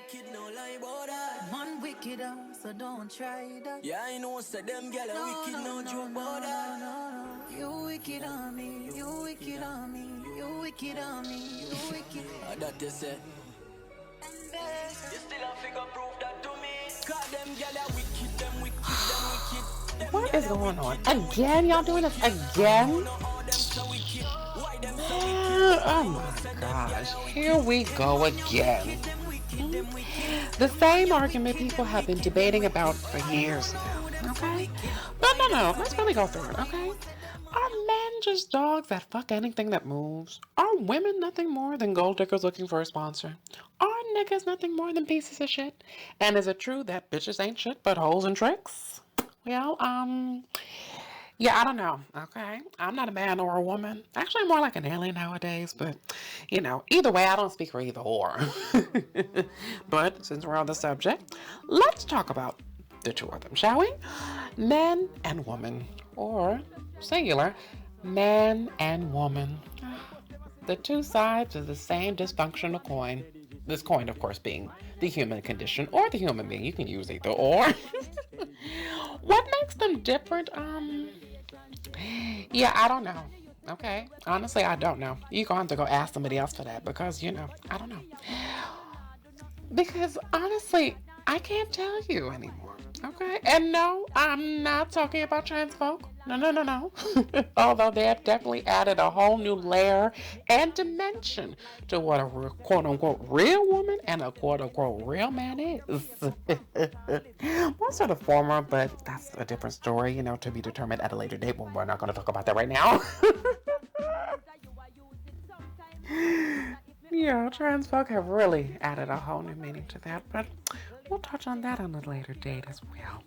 wicked, no lie about that. Man wicked, so don't try that. Yeah, I know, so them girl are wicked, no joke about that. You wicked on me, you wicked on me, you wicked on me, you wicked. That you say. You still have figure proof that to me. Cause them girl are wicked, them wicked, them wicked. Them What is girl are going on? wicked, them Again? Y'all doing this again? Oh my gosh. Here we go again. The same argument people have been debating about for years now. Okay? But no. Let's really go through it, okay? Are men just dogs that fuck anything that moves? Are women nothing more than gold diggers looking for a sponsor? Are niggas nothing more than pieces of shit? And is it true that bitches ain't shit but hoes and tricks? Well, yeah, I don't know, okay? I'm not a man or a woman. Actually, I'm more like an alien nowadays, but, either way, I don't speak for either or. But since we're on the subject, let's talk about the two of them, shall we? Men and woman, or singular, man and woman. The two sides of the same dysfunctional coin. This coin, of course, being the human condition or the human being. You can use either or. What makes them different? Yeah, I don't know. Okay. Honestly, I don't know. You're going to have to go ask somebody else for that because, I don't know. Because honestly, I can't tell you anymore. Okay? And no, I'm not talking about trans folk. No. Although they have definitely added a whole new layer and dimension to what a quote-unquote real woman and a quote-unquote real man is. Most of the former, but that's a different story, to be determined at a later date when we're not going to talk about that right now. Trans folk have really added a whole new meaning to that, but we'll touch on that on a later date as well.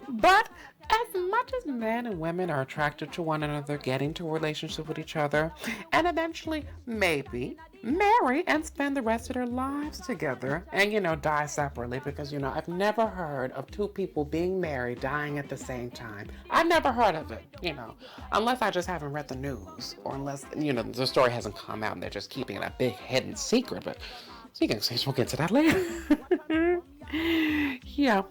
But as much as men and women are attracted to one another, getting to a relationship with each other, and eventually, maybe, marry and spend the rest of their lives together and, die separately because, I've never heard of two people being married dying at the same time. I've never heard of it, unless I just haven't read the news or unless, the story hasn't come out and they're just keeping it a big hidden secret. But we'll get to that later. Yeah,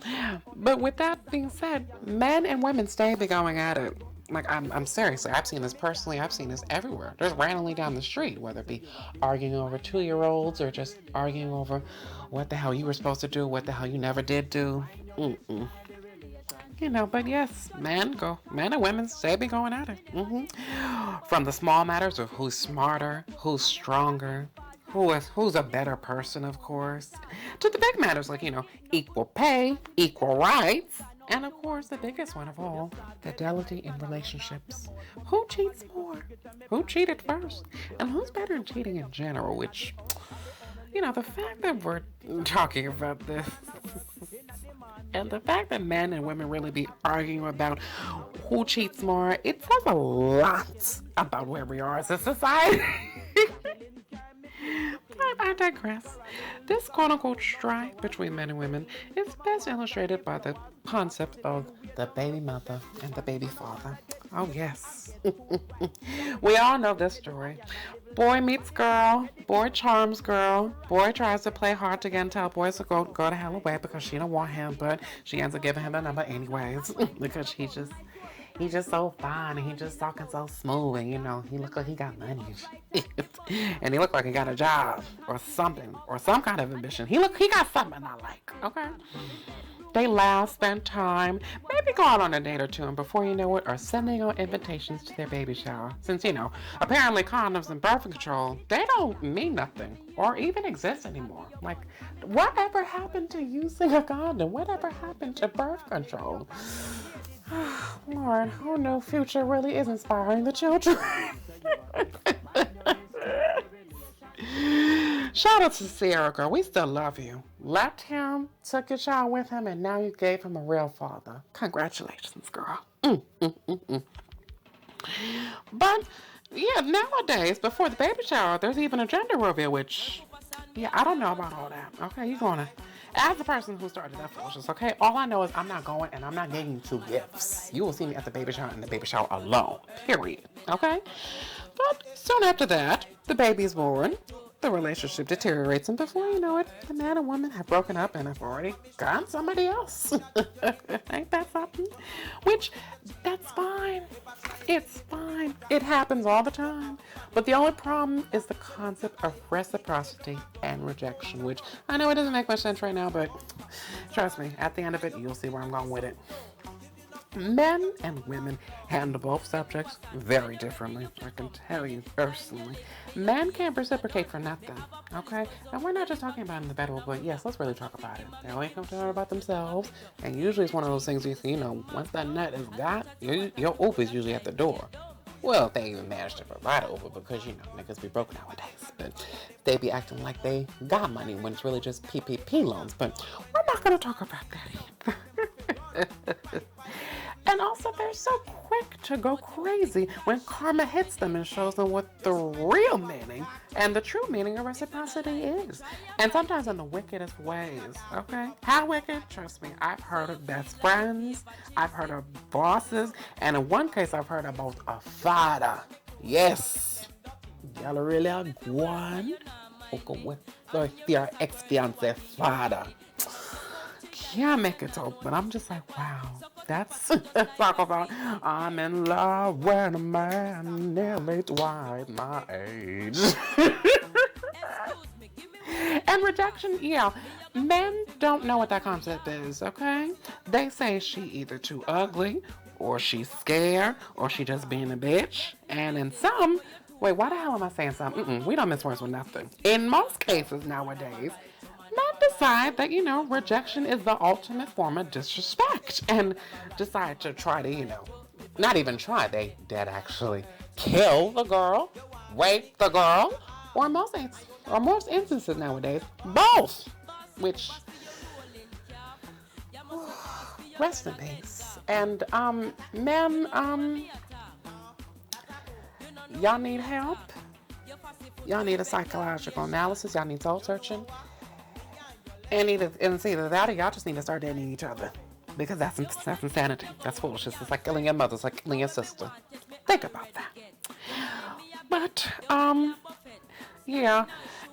but with that being said, men and women stay be going at it. Like, I'm seriously, I've seen this personally, I've seen this everywhere. Just randomly down the street, whether it be arguing over 2-year-olds or just arguing over what the hell you were supposed to do, what the hell you never did do. But yes, men and women, they be going at it. From the small matters of who's smarter, who's stronger, who's a better person, of course, to the big matters like, equal pay, equal rights, and of course, the biggest one of all, fidelity in relationships. Who cheats more? Who cheated first? And who's better in cheating in general, which, the fact that we're talking about this and the fact that men and women really be arguing about who cheats more, it says a lot about where we are as a society. I digress. This quote-unquote strife between men and women is best illustrated by the concept of the baby mother and the baby father. Oh, yes. We all know this story. Boy meets girl, boy charms girl, boy tries to play hard to get and tell boys to go to hell away because she don't want him, but she ends up giving him the number anyways because he's just so fine and he just talking so smooth and he look like he got money and he look like he got a job or something or some kind of ambition. He got something I like, okay? They laugh, spend time, maybe go out on a date or two, and before you know it, are sending out invitations to their baby shower. Since, apparently condoms and birth control, they don't mean nothing or even exist anymore. Like, whatever happened to using a condom? Whatever happened to birth control? Lord, who knew Future really is inspiring the children? Shout out to Sierra, girl. We still love you. Left him, took your child with him, and now you gave him a real father. Congratulations, girl. But, yeah, nowadays, before the baby shower, there's even a gender reveal, which, yeah, I don't know about all that. Okay, you're going to, as the person who started that foolishness, okay, all I know is I'm not going and I'm not getting you 2 gifts. You will see me at the baby shower and the baby shower alone, period. Okay? But soon after that, the baby is born. the relationship deteriorates, and before you know it, the man and woman have broken up and have already gotten somebody else. Ain't that something? Which, that's fine. It's fine. It happens all the time. But the only problem is the concept of reciprocity and rejection, which I know it doesn't make much sense right now, but trust me, at the end of it, you'll see where I'm going with it. Men and women handle both subjects very differently. I can tell you personally. Men can't reciprocate for nothing, okay? And we're not just talking about in the bedroom, but yes, let's really talk about it. They only come to learn about themselves, and usually it's one of those things you know, once that nut is got, your oof is usually at the door. Well, they even manage to provide an Uber because, you know, niggas be broke nowadays. But they be acting like they got money when it's really just PPP loans. But we're not going to talk about that either. And also, they're so quick to go crazy when karma hits them and shows them what the real meaning and the true meaning of reciprocity is. And sometimes in the wickedest ways, okay? How wicked? Trust me, I've heard of best friends, I've heard of bosses, and in one case, I've heard about a father. Yes. Y'all really are one? Okay, with your ex-fiance father. Can't make it up, but I'm just like, wow. That's talk about I'm in love with a man nearly twice my age. And rejection, yeah. Men don't know what that concept is, okay? They say she either too ugly, or she's scared, or she just being a bitch. And in some, wait, why the hell am I saying something? We don't miss words with nothing. In most cases nowadays, men decide that, you know, rejection is the ultimate form of disrespect and decide to try to, you know, not even try, they dead actually kill the girl, rape the girl, or most instances nowadays, both, which, rest in peace. And, men, y'all need help, y'all need a psychological analysis, y'all need soul searching. And it's either that or y'all just need to start dating each other. Because that's insanity. That's foolishness. It's like killing your mother. It's like killing your sister. Think about that. But, yeah.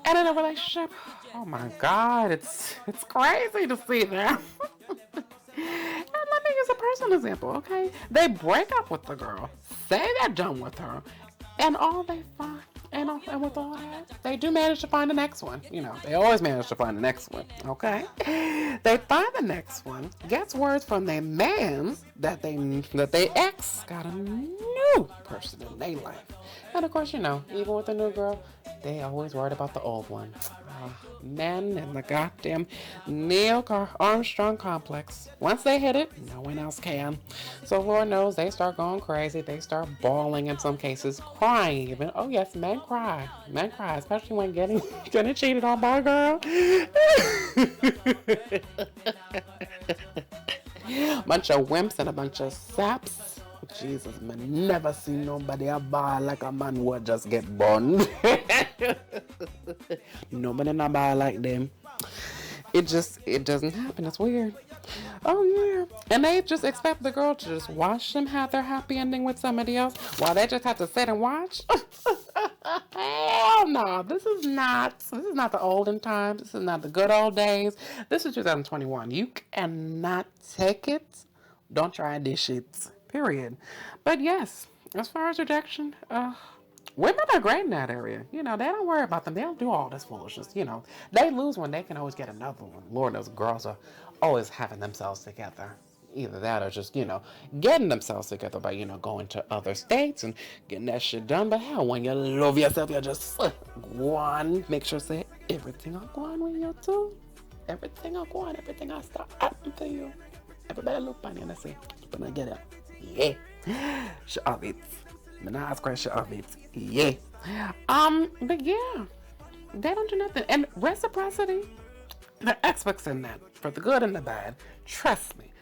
And in a relationship, oh my God, it's crazy to see that. And let me use a personal example, okay? They break up with the girl. Say they're done with her. And all they find, and with all that, they do manage to find the next one. You know, they always manage to find the next one, okay? They find the next one, gets words from their mans that they ex got a new person in their life. And of course, you know, even with the new girl, they always worried about the old one. Men and the goddamn Neil Armstrong complex. Once they hit it, no one else can. So Lord knows they start going crazy. They start bawling in some cases, crying even. Oh yes, men cry. Men cry, especially when getting cheated on by a girl. Bunch of wimps and a bunch of saps. Jesus, man, never seen nobody a ball like a man who just get burned. Nobody in a ball like them. It doesn't happen. It's weird. Oh yeah. And they just expect the girl to just watch them have their happy ending with somebody else while they just have to sit and watch. Hell no. This is not the olden times. This is not the good old days. This is 2021. You cannot take it. Don't try this shit. Period. But yes, as far as rejection, women are great in that area. You know, they don't worry about them. They don't do all this foolishness. You know, they lose one, they can always get another one. Lord knows girls are always having themselves together. Either that or just, you know, getting themselves together by, you know, going to other states and getting that shit done. But hell, when you love yourself, you just go on. Make sure say everything will go on with you too. Everything will go on. Everything will start happening for you. Everybody look on you and say, but I get it. Yeah. Shut up it. But I ask her, shut up it. Yeah. But yeah. They don't do nothing. And reciprocity, the aspects in that, for the good and the bad, trust me.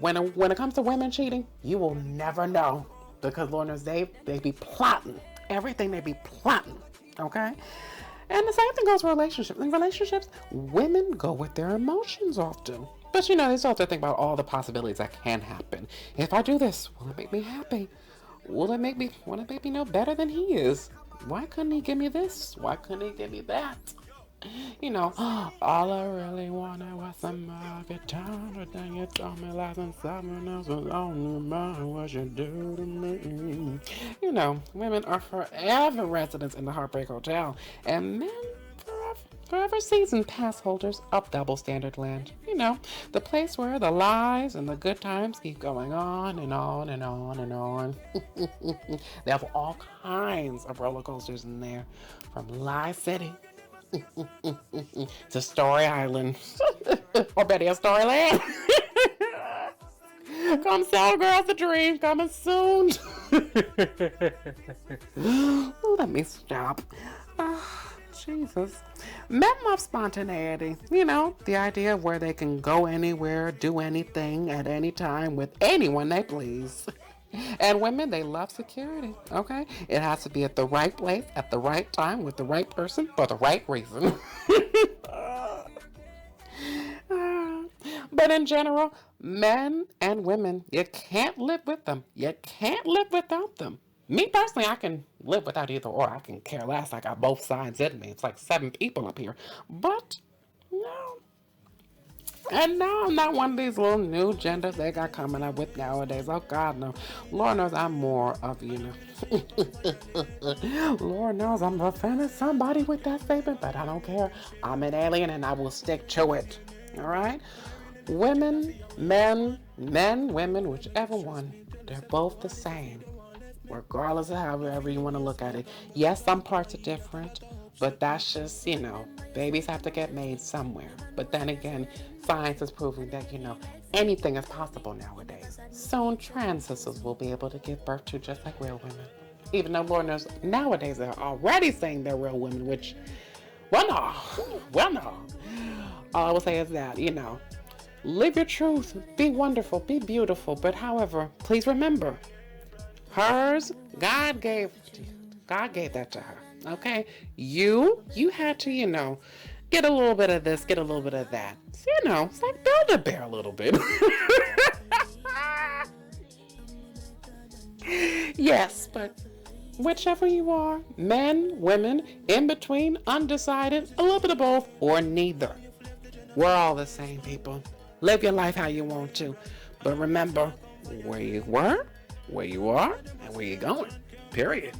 When it comes to women cheating, you will never know. Because Lord knows they be plotting. Everything they be plotting. Okay? And the same thing goes for relationships. In relationships, women go with their emotions often. But you know, they still have to think about all the possibilities that can happen. If I do this, will it make me happy? Will it make me know better than he is? Why couldn't he give me this? Why couldn't he give me that? You know, all I really wanted was some more guitar, but then you told me lies and someone else was on your mind. What you do to me? You know, women are forever residents in the Heartbreak Hotel, and men forever season pass holders of double standard land. You know, the place where the lies and the good times keep going on and on and on and on. They have all kinds of roller coasters in there, from Lie City to Story Island, or better yet, Storyland. Come sell girls a dream, coming soon. Let me stop. Jesus. Men love spontaneity. You know, the idea of where they can go anywhere, do anything at any time with anyone they please. And women, they love security, okay? It has to be at the right place, at the right time, with the right person, for the right reason. But in general, men and women, you can't live with them. You can't live without them. Me personally, I can live without either or. I can care less. I got both sides in me. It's like 7 people up here. But, no. And no, I'm not one of these little new genders they got coming up with nowadays. Oh, God, no. Lord knows I'm more of, you know. Lord knows I'm offending somebody with that statement, but I don't care. I'm an alien and I will stick to it. All right? Women, men, women, whichever one, they're both the same, regardless of however you want to look at it. Yes, some parts are different, but that's just, you know, babies have to get made somewhere. But then again, science is proving that, you know, anything is possible nowadays. Soon trans sisters will be able to give birth to just like real women. Even though Lord knows nowadays they're already saying they're real women, which, well, no. All I will say is that, you know, live your truth, be wonderful, be beautiful, but however, please remember, hers, God gave that to her, okay? You had to, you know, get a little bit of this, get a little bit of that. So, you know, it's like Build-A-Bear a little bit. Yes, but whichever you are, men, women, in between, undecided, a little bit of both, or neither. We're all the same, people. Live your life how you want to. But remember where you were, where you are, and where you're going. Period.